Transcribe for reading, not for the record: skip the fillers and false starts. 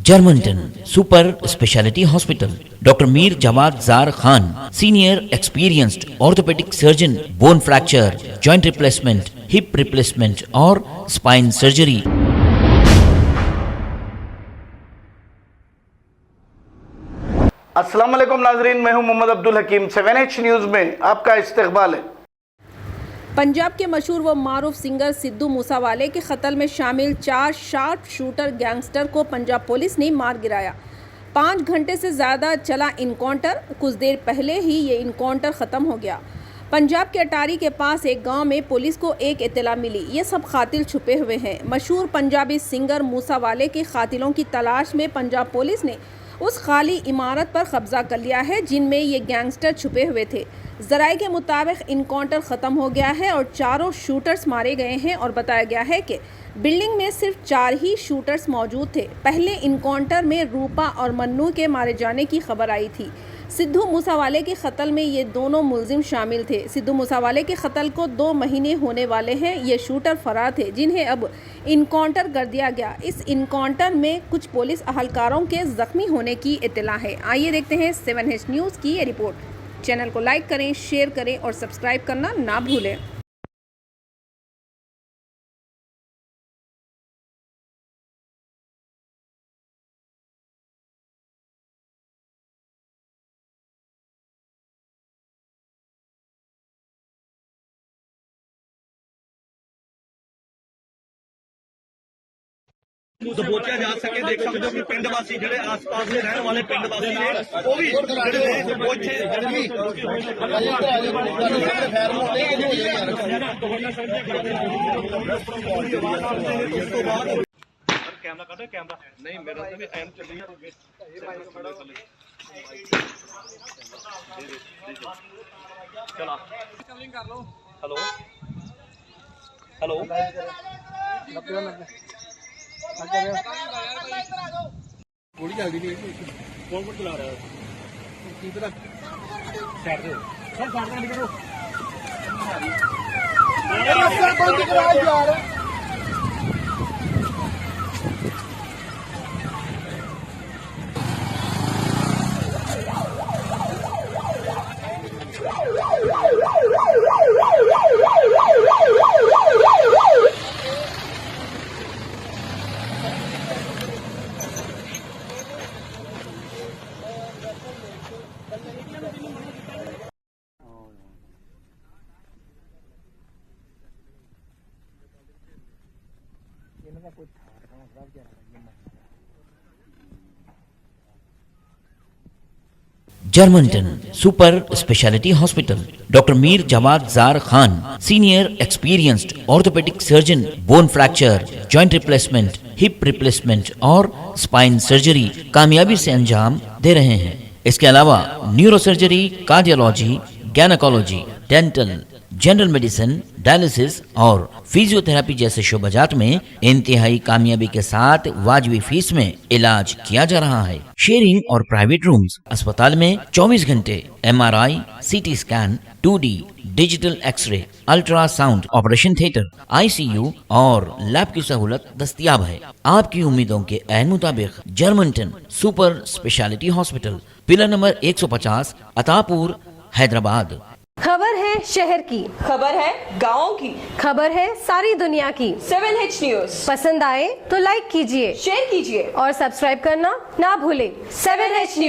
Germanton super speciality hospital, doctor Mir Jawad Jar Khan, senior experienced orthopaedic surgeon, bone fracture, joint replacement, hip replacement और spine surgery. अस्सलाम वालेकुम नाजरीन, मैं हूं मोहम्मद अब्दुल हकीम। 7H न्यूज़ में आपका इस्तकबाल है। पंजाब के मशहूर व मारूफ सिंगर सिद्धू मूसावाले के कत्ल में शामिल 4 शार्प शूटर गैंगस्टर को पंजाब पुलिस ने मार गिराया। 5 घंटे से ज़्यादा चला इनकाउंटर, कुछ देर पहले ही ये इनकाउंटर ख़त्म हो गया। पंजाब के अटारी के पास एक गांव में पुलिस को एक इत्तला मिली, ये सब कातिल छुपे हुए हैं। मशहूर पंजाबी सिंगर मूसावाले के कातिलों की तलाश में पंजाब पुलिस ने उस खाली इमारत पर कब्जा कर लिया है जिनमें ये गैंगस्टर छुपे हुए थे। ज़राए के मुताबिक इनकाउंटर ख़त्म हो गया है और चारों शूटर्स मारे गए हैं और बताया गया है कि बिल्डिंग में सिर्फ 4 ही शूटर्स मौजूद थे। पहले इनकाउंटर में रूपा और मन्नू के मारे जाने की खबर आई थी। सिद्धू मूसावाले के कत्ल में ये दोनों मुलजिम शामिल थे। सिद्धू मूसावाले के कत्ल को 2 महीने होने वाले हैं। ये शूटर फरार थे जिन्हें अब इनकाउंटर कर दिया गया। इस इनकाउंटर में कुछ पुलिस अहलकारों के ज़ख्मी होने की इत्तला है। आइए देखते हैं 7H न्यूज़ की ये रिपोर्ट। चैनल को लाइक करें, शेयर करें और सब्सक्राइब करना ना भूलें। दबोचिया जा सके। देख सकते हो कि पिंड वासी ਜਿਹੜੇ ਆਸ-ਪਾਸ ਦੇ ਰਹਿਣ ਵਾਲੇ ਪਿੰਡ ਵਾਸੀ ਨੇ ਉਹ ਵੀ ਜਿਹੜੇ ਨੇ ਦਬੋਚੇ कैमरा काटो, कैमरा नहीं मेरा तो भी एम चल रही है। चला कर लो। हेलो हेलो गोली चलती नहीं। कौन कौन चला रहा है? की पता साइड से सब साइड में निकलो। बंद करा यार। Germanton super speciality hospital, doctor Mir Jawad Jar Khan, senior experienced orthopaedic surgeon, bone fracture, joint replacement, hip replacement और स्पाइन सर्जरी कामयाबी से अंजाम दे रहे हैं। इसके अलावा neurosurgery, cardiology, gynaecology, dental, general medicine, dialysis और फिजियोथेरेपी जैसे शोबाजात में इंतहाई कामयाबी के साथ वाजबी फीस में इलाज किया जा रहा है। शेयरिंग और प्राइवेट रूम्स, अस्पताल में 24 घंटे MRI, CT scan, 2D digital x ray, ultrasound, operation theatre, ICU और लैब की सहूलत दस्तयाब है। आपकी उम्मीदों के ऐन मुताबिक Germanton super speciality hospital, pillar number 150, Attapur, Hyderabad. खबर है शहर की, खबर है गाँव की, खबर है सारी दुनिया की। 7H न्यूज़ पसंद आए तो लाइक कीजिए, शेयर कीजिए और सब्सक्राइब करना ना भूलें। 7H news.